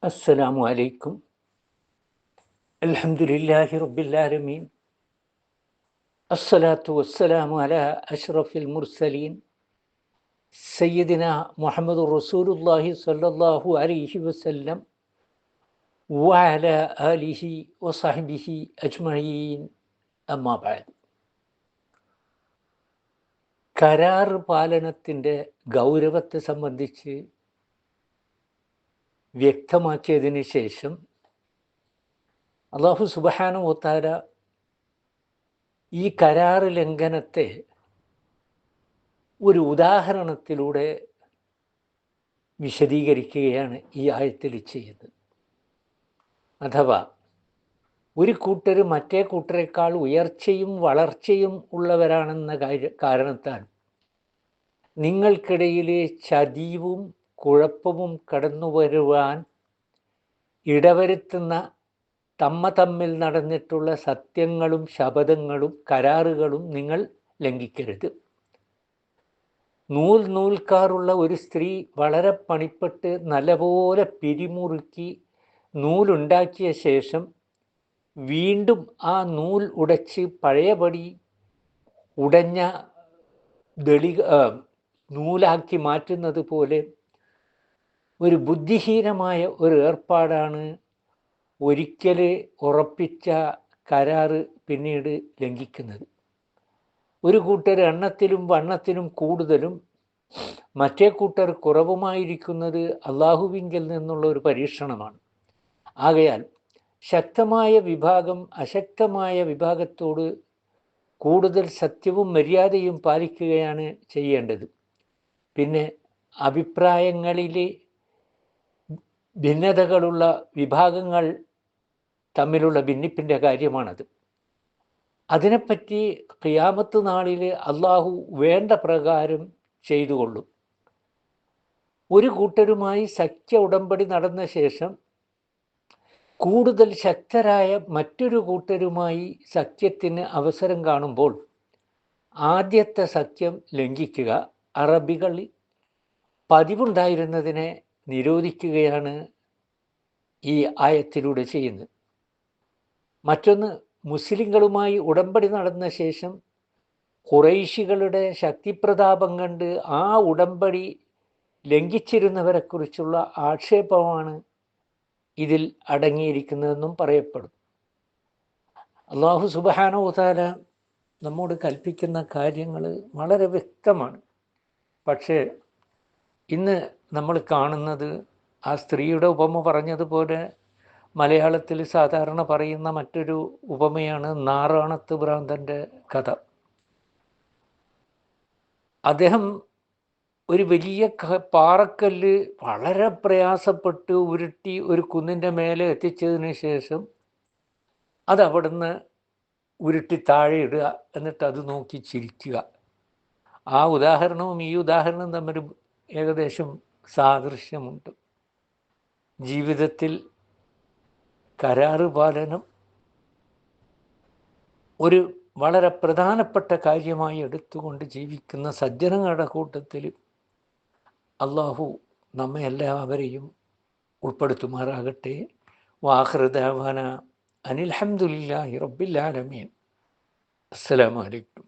السلام عليكم. الحمد لله رب العالمين. الصلاة والسلام على أشرف المرسلين سيدنا محمد رسول الله صلى الله عليه وسلم وعلى آله وصحبه أجمعين. أما بعد. കരാർ പാലനത്തിൻ്റെ ഗൗരവത്തെ സംബന്ധിച്ച് വ്യക്തമാക്കിയതിന് ശേഷം അല്ലാഹു സുബ്ഹാനഹു വ തആല ഈ കരാർ ലംഘനത്തെ ഒരു ഉദാഹരണത്തിലൂടെ വിശദീകരിക്കുകയാണ് ഈ ആയത്തിൽ ചെയ്യുന്നത്. അഥവാ ഒരു കൂട്ടർ മറ്റേ കൂട്ടരെക്കാൾ ഉയർച്ചയും വളർച്ചയും ഉള്ളവരാണെന്ന കാരണത്താൽ നിങ്ങൾക്കിടയിലെ ചതിവും കുഴപ്പവും കടന്നു വരുവാൻ ഇടവരുത്തുന്ന തമ്മിൽ നടന്നിട്ടുള്ള സത്യങ്ങളും ശപഥങ്ങളും കരാറുകളും നിങ്ങൾ ലംഘിക്കരുത്. നൂൽക്കാറുള്ള ഒരു സ്ത്രീ വളരെ പണിപ്പെട്ട് നല്ലപോലെ പിരിമുറുക്കി നൂലുണ്ടാക്കിയ ശേഷം വീണ്ടും ആ നൂൽ ഉടച്ച് പഴയപടി ഉടഞ്ഞ നൂലാക്കി മാറ്റുന്നത് പോലെ ഒരു ബുദ്ധിഹീനമായ ഒരു ഏർപ്പാടാണ് ഒരിക്കൽ ഉറപ്പിച്ച കരാറ് പിന്നീട് ലംഘിക്കുന്നത്. ഒരു കൂട്ടർ എണ്ണത്തിലും വണ്ണത്തിലും കൂടുതലും മറ്റേ കൂട്ടർ കുറവുമായിരിക്കുന്നത് അള്ളാഹുവിങ്കിൽ നിന്നുള്ള ഒരു പരീക്ഷണമാണ്. ആകയാൽ ശക്തമായ വിഭാഗം അശക്തമായ വിഭാഗത്തോട് കൂടുതൽ സത്യവും മര്യാദയും പാലിക്കുകയാണ് ചെയ്യേണ്ടത്. പിന്നെ അഭിപ്രായങ്ങളിലെ ഭിന്നതകളുള്ള വിഭാഗങ്ങൾ തമ്മിലുള്ള ഭിന്നിപ്പിൻ്റെ കാര്യമാണത്. അതിനെപ്പറ്റി ഖിയാമത്ത് നാളിൽ അള്ളാഹു വേണ്ട പ്രകാരം ചെയ്തുകൊള്ളും. ഒരു കൂട്ടരുമായി സഖ്യ ഉടമ്പടി നടന്ന ശേഷം കൂടുതൽ ശക്തരായ മറ്റൊരു കൂട്ടരുമായി സഖ്യത്തിന് അവസരം കാണുമ്പോൾ ആദ്യത്തെ സഖ്യം ലംഘിക്കുക അറബികളിൽ പതിവുണ്ടായിരുന്നതിനെ നിരോധിക്കുകയാണ് ഈ ആയത്തിലൂടെ ചെയ്യുന്നത്. മറ്റൊന്ന്, മുസ്ലിങ്ങളുമായി ഉടമ്പടി നടന്ന ശേഷം ഖുറൈശികളുടെ ശക്തിപ്രതാപം കണ്ട് ആ ഉടമ്പടി ലംഘിച്ചിരുന്നവരെക്കുറിച്ചുള്ള ആക്ഷേപമാണ് ഇതിൽ അടങ്ങിയിരിക്കുന്നതെന്നും പറയപ്പെടും. അല്ലാഹു സുബ്ഹാനഹു വ തആല നമ്മോട് കൽപ്പിക്കുന്ന കാര്യങ്ങൾ വളരെ വ്യക്തമാണ്. പക്ഷേ ഇന്ന് നമ്മൾ കാണുന്നത് ആ സ്ത്രീയുടെ ഉപമ പറഞ്ഞതുപോലെ മലയാളത്തിൽ സാധാരണ പറയുന്ന മറ്റൊരു ഉപമയാണ് നാറാണത്ത് ഭ്രാന്തൻ്റെ കഥ. അദ്ദേഹം ഒരു വലിയ പാറക്കല്ല് വളരെ പ്രയാസപ്പെട്ട് ഉരുട്ടി ഒരു കുന്നിൻ്റെ മേലെ എത്തിച്ചതിന് ശേഷം അത് അവിടുന്ന് ഉരുട്ടി താഴെ ഇടുക, എന്നിട്ട് അത് നോക്കി ചിരിക്കുക. ആ ഉദാഹരണവും ഈ ഉദാഹരണവും തമ്മിൽ ഏകദേശം സാദൃശ്യമുണ്ട്. ജീവിതത്തിൽ കരാറ് പാലനം ഒരു വളരെ പ്രധാനപ്പെട്ട കാര്യമായി എടുത്തുകൊണ്ട് ജീവിക്കുന്ന സജ്ജനങ്ങളുടെ കൂട്ടത്തിൽ അള്ളാഹു നമ്മെ എല്ലാവരെയും ഉൾപ്പെടുത്തുമാറാകട്ടെ. വാഖിറു ദഅവാന അനിൽ ഹംദുലില്ലാഹി റബ്ബിൽ ആലമീൻ. അസ്സലാമു അലൈക്കും.